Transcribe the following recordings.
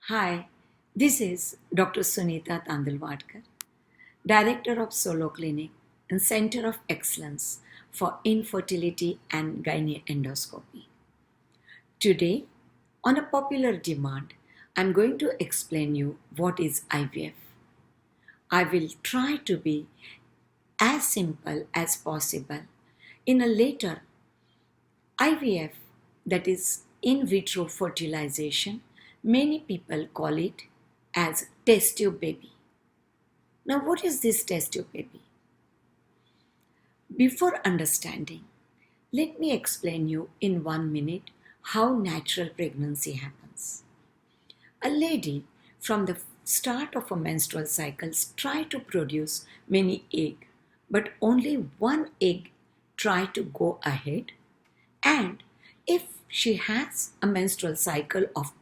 Hi, this is Dr. Sunita Tandilwadkar, Director of Solo Clinic and Center of Excellence for Infertility and Gynae Endoscopy. Today, on a popular demand, I'm going to explain you what is IVF. I will try to be as simple as possible. In a later IVF, that is in vitro fertilization, many people call it as test tube baby. Now, what is this test tube baby? Before understanding, let me explain you in 1 minute how natural pregnancy happens. A lady from the start of a menstrual cycle try to produce many eggs, but only one egg try to go ahead. And if she has a menstrual cycle of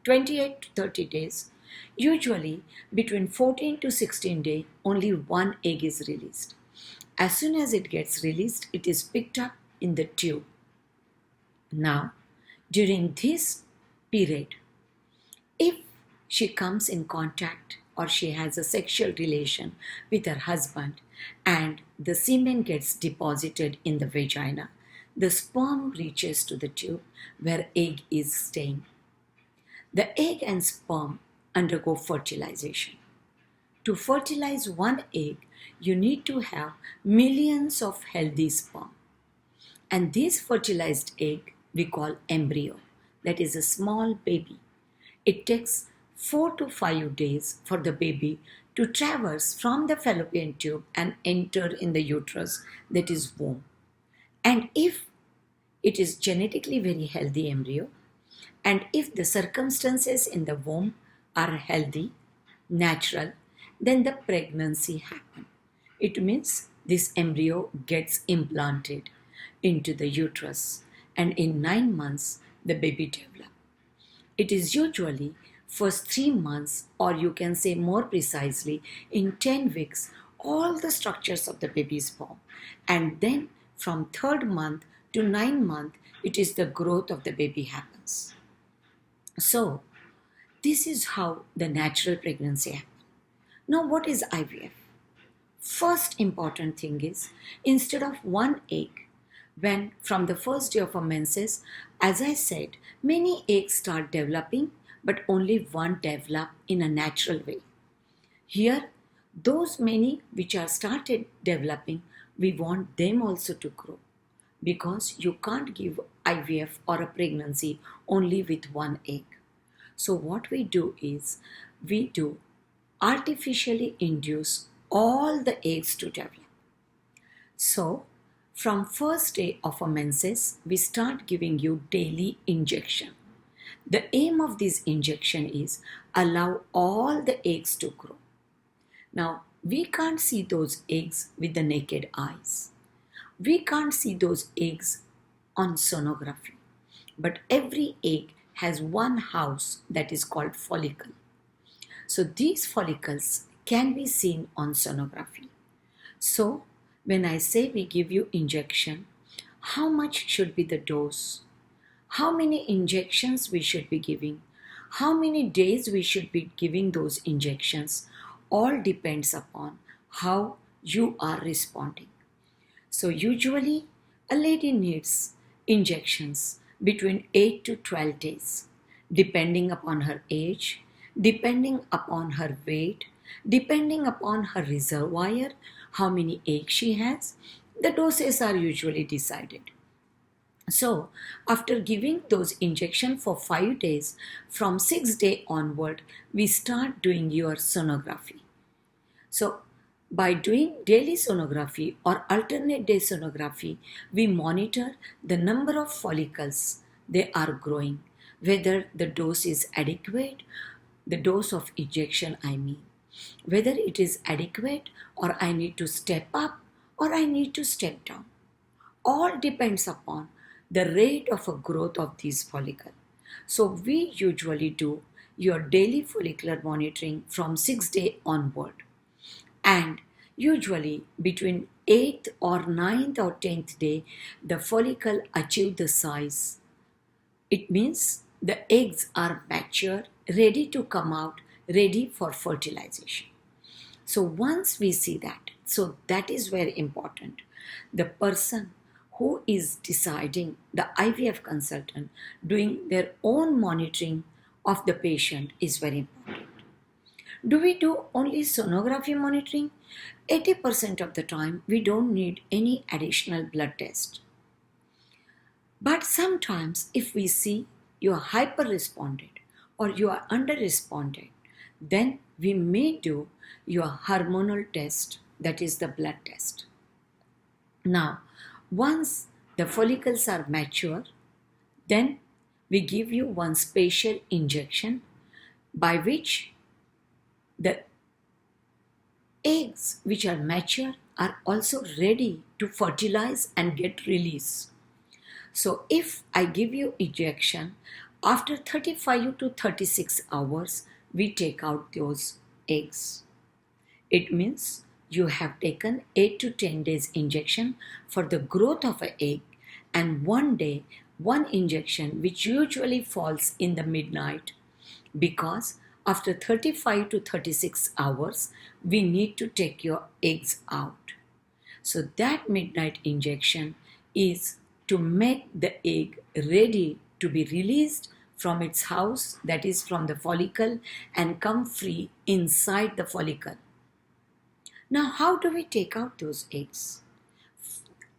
28 to 30 days, usually between 14 to 16 days, only one egg is released. As soon as it gets released, it is picked up in the tube. Now, during this period, if she comes in contact or she has a sexual relation with her husband and the semen gets deposited in the vagina, the sperm reaches to the tube where egg is staying. The egg and sperm undergo fertilization. To fertilize one egg, you need to have millions of healthy sperm. And this fertilized egg we call embryo, that is a small baby. It takes 4 to 5 days for the baby to traverse from the fallopian tube and enter in the uterus, that is womb. And if it is genetically very healthy embryo, and if the circumstances in the womb are healthy, natural, then the pregnancy happens. It means this embryo gets implanted into the uterus, and in 9 months the baby develops. It is usually first 3 months, or you can say more precisely, in 10 weeks, all the structures of the baby is formed. And then from 3rd month to 9th month, it is the growth of the baby happens. So, this is how the natural pregnancy happens. Now, what is IVF? First important thing is, instead of one egg, when from the first day of a menses, as I said, many eggs start developing, but only one develop in a natural way. Here, those many which are started developing, we want them also to grow, because you can't give IVF or a pregnancy only with one egg. So what we do is, we do artificially induce all the eggs to develop. So, from first day of a menses, we start giving you daily injection. The aim of this injection is allow all the eggs to grow. Now, we can't see those eggs with the naked eyes. We can't see those eggs on sonography. But every egg has one house that is called follicle. So these follicles can be seen on sonography. So when I say we give you injection, how much should be the dose? How many injections we should be giving? How many days we should be giving those injections? All depends upon how you are responding. So usually a lady needs injections between 8 to 12 days, depending upon her age, depending upon her weight, depending upon her reservoir, how many eggs she has. The doses are usually decided. So, after giving those injections for 5 days, from 6th day onward, we start doing your sonography. So, by doing daily sonography or alternate day sonography, we monitor the number of follicles they are growing, whether the dose is adequate, the dose of injection I mean, whether it is adequate or I need to step up or I need to step down. All depends upon the rate of a growth of these follicles. So we usually do your daily follicular monitoring from 6th day onward. And usually between 8th or 9th or 10th day, the follicle achieve the size. It means the eggs are mature ready to come out, ready for fertilization. So once we see that, so that is very important. The person who is deciding, the IVF consultant, doing their own monitoring of the patient is very important. Do we do only sonography monitoring? 80% of the time, we don't need any additional blood test. But sometimes, if we see you are hyper responded or you are under responded, then we may do your hormonal test, that is the blood test. Now, once the follicles are mature, then we give you one special injection by which the eggs which are mature are also ready to fertilize and get release. So if I give you injection, after 35 to 36 hours, we take out those eggs. It means you have taken 8 to 10 days injection for the growth of an egg, and one day, one injection which usually falls in the midnight, because after 35 to 36 hours, we need to take your eggs out. So that midnight injection is to make the egg ready to be released from its house, that is from the follicle, and come free inside the follicle. Now, how do we take out those eggs?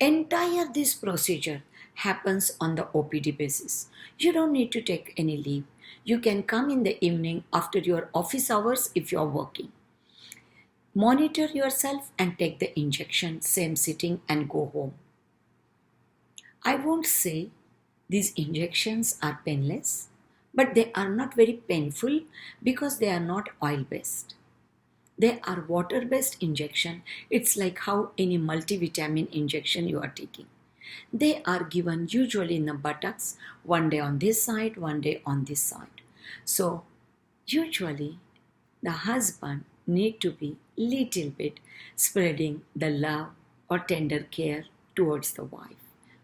Entire this procedure happens on the OPD basis. You don't need to take any leave. You can come in the evening after your office hours if you are working. Monitor yourself and take the injection, same sitting, and go home. I won't say these injections are painless, but they are not very painful because they are not oil-based. They are water-based injection. It's like how any multivitamin injection you are taking. They are given usually in the buttocks, one day on this side, one day on this side. So usually the husband need to be little bit spreading the love or tender care towards the wife.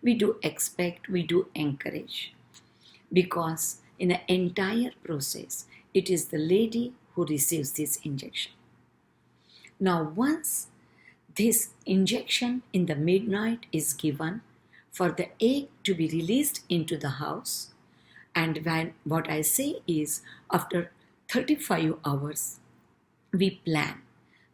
We do expect, we do encourage, because in the entire process, it is the lady who receives this injection. Now, once this injection in the midnight is given for the egg to be released into the house, and when what I say is after 35 hours, we plan.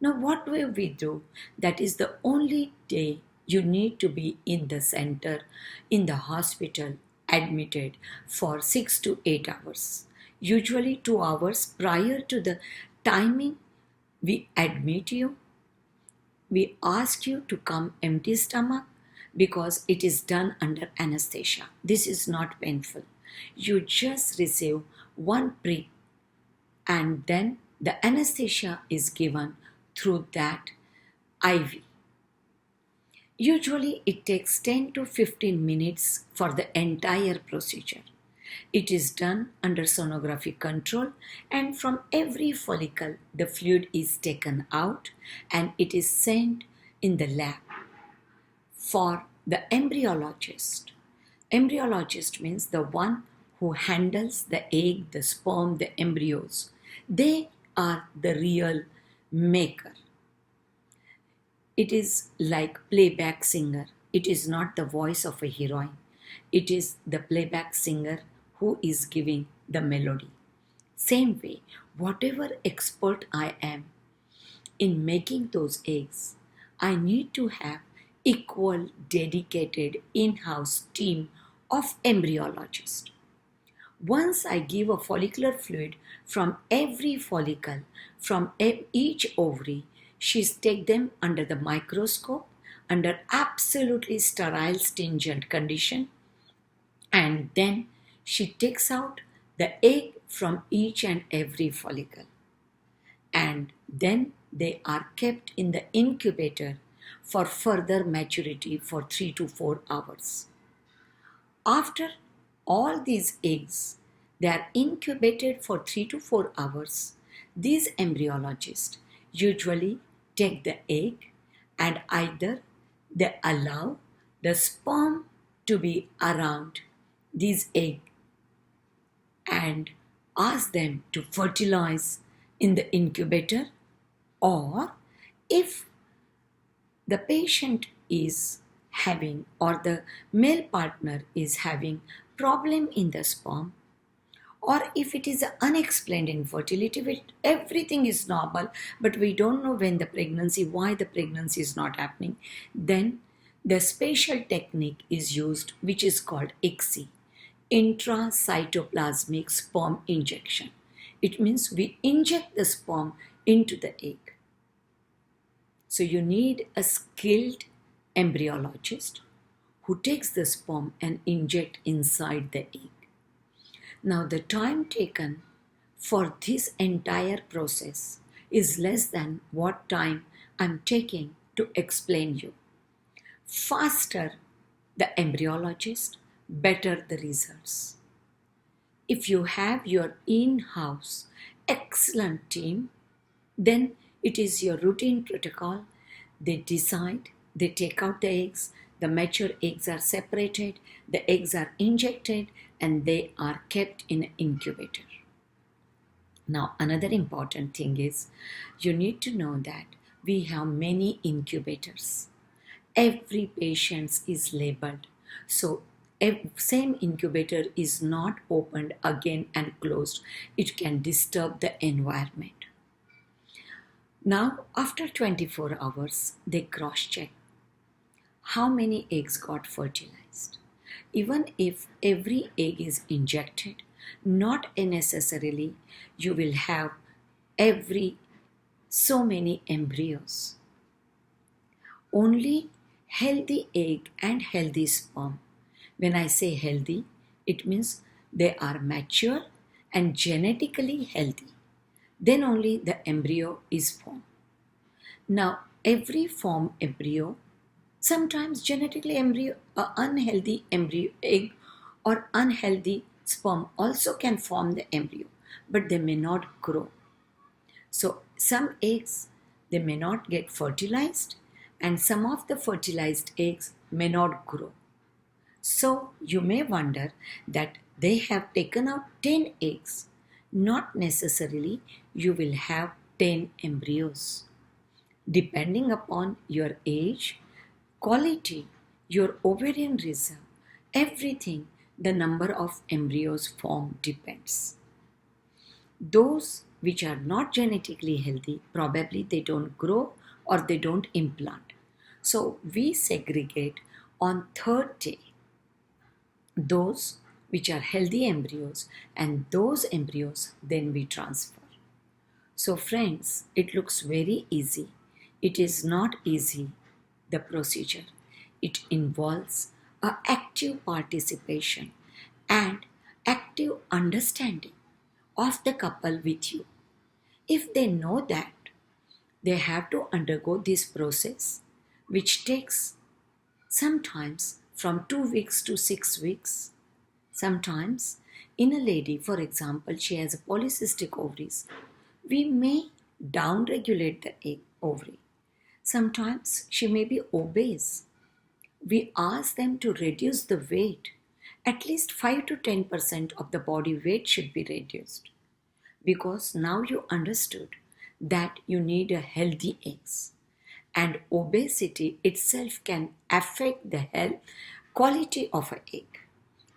Now, what will we do? That is the only day you need to be in the center, in the hospital, admitted for 6 to 8 hours. Usually 2 hours prior to the timing we admit you. We ask you to come empty stomach because it is done under anesthesia. This is not painful. You just receive one prick and then the anesthesia is given through that IV. Usually it takes 10 to 15 minutes for the entire procedure. It is done under sonography control, and from every follicle the fluid is taken out and it is sent in the lab for the embryologist. Embryologist means the one who handles the egg, the sperm, the embryos. They are the real maker. It is like playback singer. It is not the voice of a heroine. It is the playback singer who is giving the melody. Same way, whatever expert I am in making those eggs, I need to have equal dedicated in-house team of embryologists. Once I give a follicular fluid from every follicle, from each ovary, she takes them under the microscope, under absolutely sterile stringent condition, and then she takes out the egg from each and every follicle. And then they are kept in the incubator for further maturity for 3 to 4 hours. After all these eggs, they are incubated for 3 to 4 hours. These embryologists usually take the egg and either they allow the sperm to be around these eggs, and ask them to fertilize in the incubator, or if the patient is having or the male partner is having problem in the sperm, or if it is unexplained infertility, which everything is normal but we don't know when the pregnancy, why the pregnancy is not happening, then the special technique is used which is called ICSI, intracytoplasmic sperm injection. It means we inject the sperm into the egg. So you need a skilled embryologist who takes the sperm and inject inside the egg. Now the time taken for this entire process is less than what time I'm taking to explain you. Faster the embryologist, better the results. If you have your in-house excellent team, then it is your routine protocol. They decide, they take out the eggs, the mature eggs are separated, the eggs are injected, and they are kept in an incubator. Now, another important thing is you need to know that we have many incubators. Every patient is labeled. So, same incubator is not opened again and closed. It can disturb the environment. Now, after 24 hours, they cross-check how many eggs got fertilized. Even if every egg is injected, not necessarily you will have every so many embryos. Only healthy egg and healthy sperm. When I say healthy, it means they are mature and genetically healthy. Then only the embryo is formed. Now, every formed embryo, sometimes genetically unhealthy embryo egg or unhealthy sperm also can form the embryo, but they may not grow. So some eggs, they may not get fertilized, and some of the fertilized eggs may not grow. So you may wonder that they have taken out 10 eggs. Not necessarily you will have 10 embryos. Depending upon your age, quality, your ovarian reserve, everything, the number of embryos formed depends. Those which are not genetically healthy, probably they don't grow or they don't implant. So we segregate on third day those which are healthy embryos, and those embryos then we transfer. So friends, it looks very easy. It is not easy, the procedure. It involves a active participation and active understanding of the couple with you. If they know that they have to undergo this process, which takes sometimes from 2 weeks to 6 weeks, sometimes in a lady, for example, she has a polycystic ovaries, we may downregulate the egg ovary. Sometimes she may be obese. We ask them to reduce the weight. At least 5 to 10% of the body weight should be reduced. Because now you understood that you need a healthy eggs. And obesity itself can affect the health quality of an egg.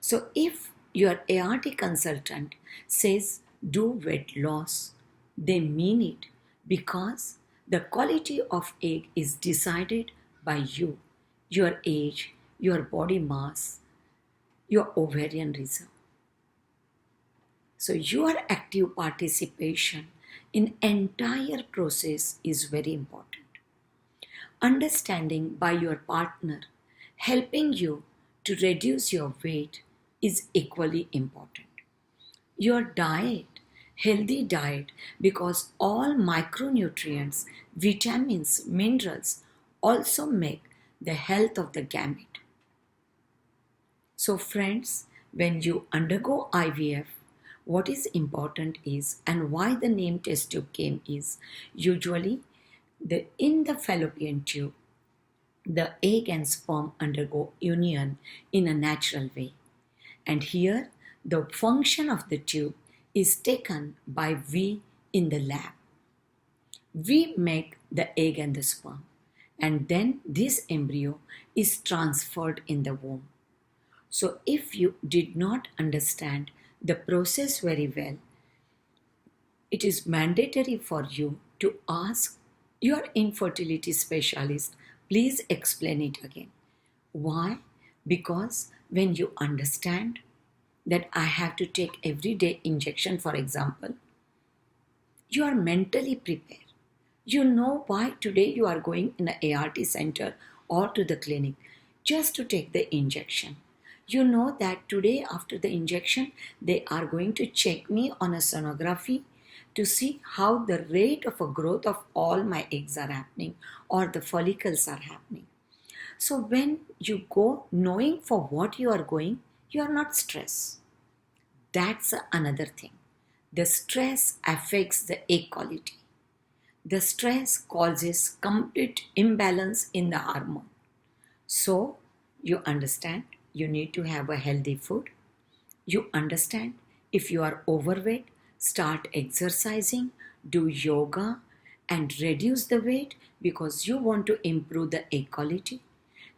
So if your ART consultant says do weight loss, they mean it, because the quality of egg is decided by you, your age, your body mass, your ovarian reserve. So your active participation in entire process is very important. Understanding by your partner, helping you to reduce your weight is equally important. Your diet, healthy diet, because all micronutrients, vitamins, minerals also make the health of the gamete. So friends, when you undergo IVF, what is important is, and why the name test tube came is, usually in the fallopian tube, the egg and sperm undergo union in a natural way. And here, the function of the tube is taken by we in the lab. We make the egg and the sperm, and then this embryo is transferred in the womb. So, if you did not understand the process very well, it is mandatory for you to ask your infertility specialist, please explain it again. Why? Because when you understand that I have to take everyday injection, for example, you are mentally prepared. You know why today you are going in an ART center or to the clinic just to take the injection. You know that today after the injection, they are going to check me on a sonography to see how the rate of a growth of all my eggs are happening or the follicles are happening. So when you go knowing for what you are going, you are not stressed. That's another thing. The stress affects the egg quality. The stress causes complete imbalance in the hormone. So, you understand you need to have a healthy food. You understand if you are overweight, start exercising, do yoga, and reduce the weight because you want to improve the egg quality.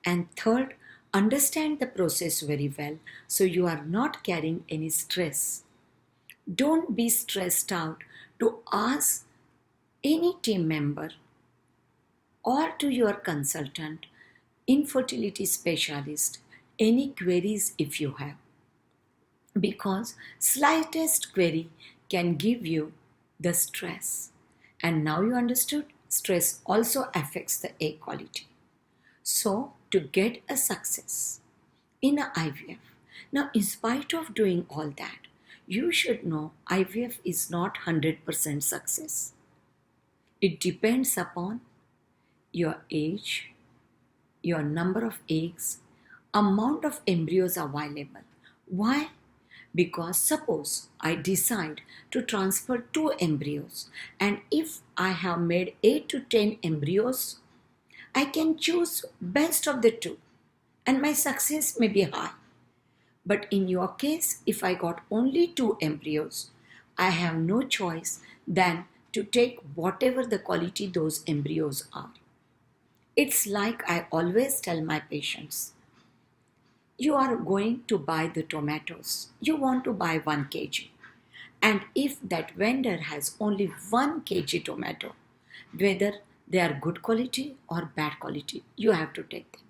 And third, understand the process very well so you are not carrying any stress. Don't be stressed out to ask any team member or to your consultant, infertility specialist, any queries if you have. Because slightest query can give you the stress. And now you understood, stress also affects the egg quality. So, to get a success in a IVF, now in spite of doing all that, you should know IVF is not 100% success. It depends upon your age, your number of eggs, amount of embryos available. Why? Because suppose I decide to transfer 2 embryos, and if I have made 8 to 10 embryos, I can choose best of the 2 and my success may be high. But in your case, if I got only 2 embryos, I have no choice than to take whatever the quality those embryos are. It's like I always tell my patients, you are going to buy the tomatoes. You want to buy 1 kg. And if that vendor has only 1 kg tomato, whether they are good quality or bad quality, you have to take them.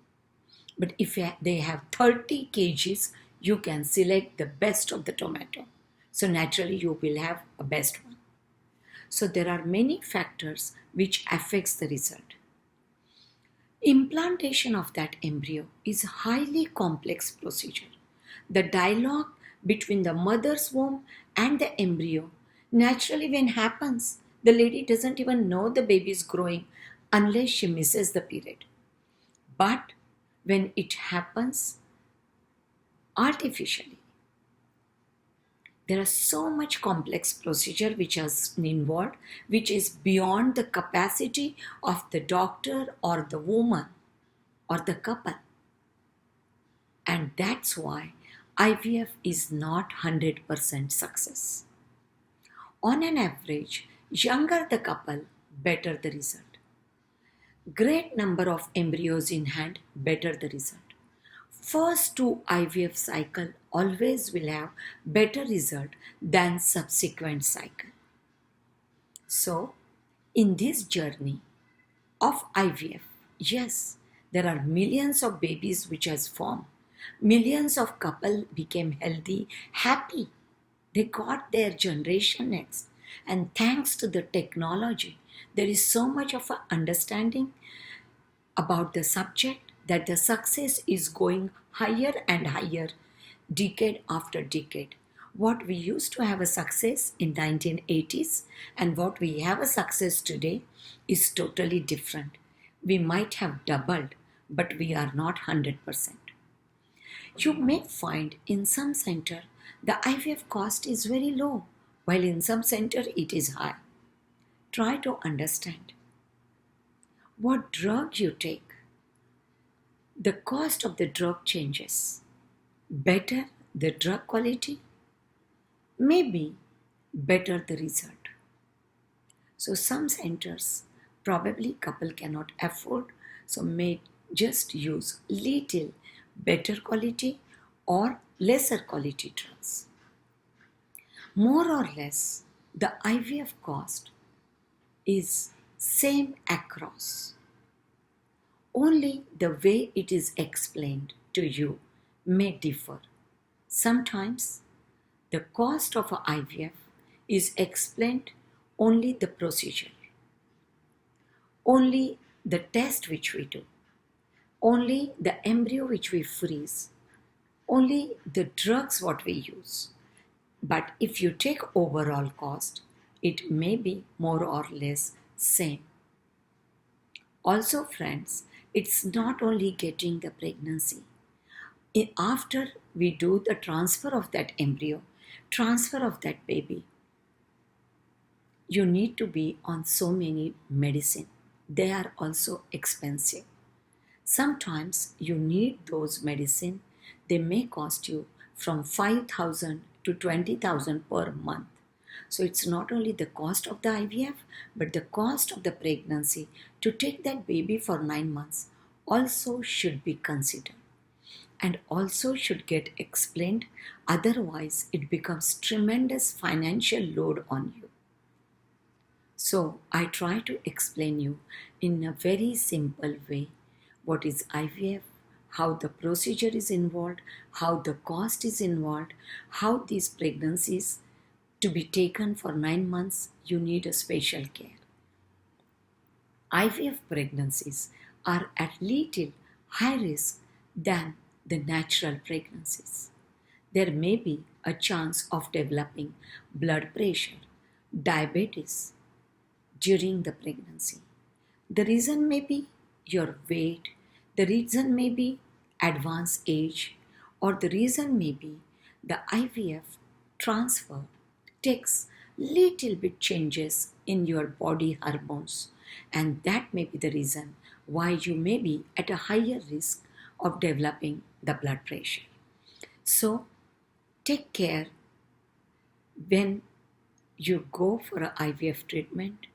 But if they have 30 kgs, you can select the best of the tomato. So naturally you will have a best one. So there are many factors which affects the result. Implantation of that embryo is a highly complex procedure. The dialogue between the mother's womb and the embryo naturally when happens, the lady doesn't even know the baby is growing unless she misses the period. But when it happens artificially, there is so much complex procedure which is involved, which is beyond the capacity of the doctor or the woman or the couple. And that's why IVF is not 100% success. On an average, younger the couple, better the result. Great number of embryos in hand, better the result. First 2 IVF cycle always will have better result than subsequent cycle. So, in this journey of IVF, yes, there are millions of babies which has formed. Millions of couple became healthy, happy. They got their generation next. And thanks to the technology, there is so much of an understanding about the subject that the success is going higher and higher decade after decade. What we used to have a success in 1980s and what we have a success today is totally different. We might have doubled, but we are not 100%. You may find in some center the IVF cost is very low, while in some center it is high. Try to understand. What drug you take, the cost of the drug changes. Better the drug quality? Maybe better the result. So some centers, probably couple cannot afford, so may just use little better quality or lesser quality drugs. More or less, the IVF cost is same across. Only the way it is explained to you may differ. Sometimes the cost of a IVF is explained only the procedure, only the test which we do, only the embryo which we freeze, only the drugs what we use. But if you take overall cost, it may be more or less same. Also friends, it's not only getting the pregnancy. After we do the transfer of that embryo, transfer of that baby, you need to be on so many medicine. They are also expensive. Sometimes you need those medicine. They may cost you from 5,000 to 20,000 per month. So it's not only the cost of the IVF, but the cost of the pregnancy to take that baby for 9 months also should be considered and also should get explained. Otherwise, it becomes tremendous financial load on you. So I try to explain you in a very simple way what is IVF, how the procedure is involved, how the cost is involved, how these pregnancies to be taken for 9 months, you need a special care. IVF pregnancies are at little high risk than the natural pregnancies. There may be a chance of developing blood pressure, diabetes during the pregnancy. The reason may be your weight, the reason may be advanced age, or the reason may be the IVF transfer takes little bit changes in your body hormones, and that may be the reason why you may be at a higher risk of developing the blood pressure. So take care when you go for a IVF treatment.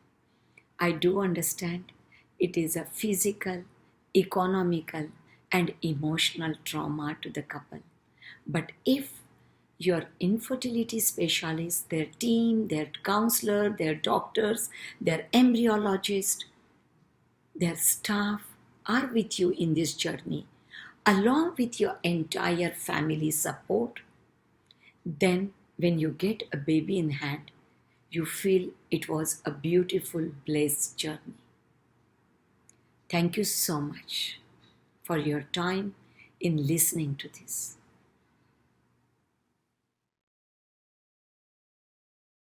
I do understand it is a physical, economical, and emotional trauma to the couple. But if your infertility specialist, their team, their counselor, their doctors, their embryologist, their staff are with you in this journey, along with your entire family support, then when you get a baby in hand, you feel it was a beautiful, blessed journey. Thank you so much for your time in listening to this.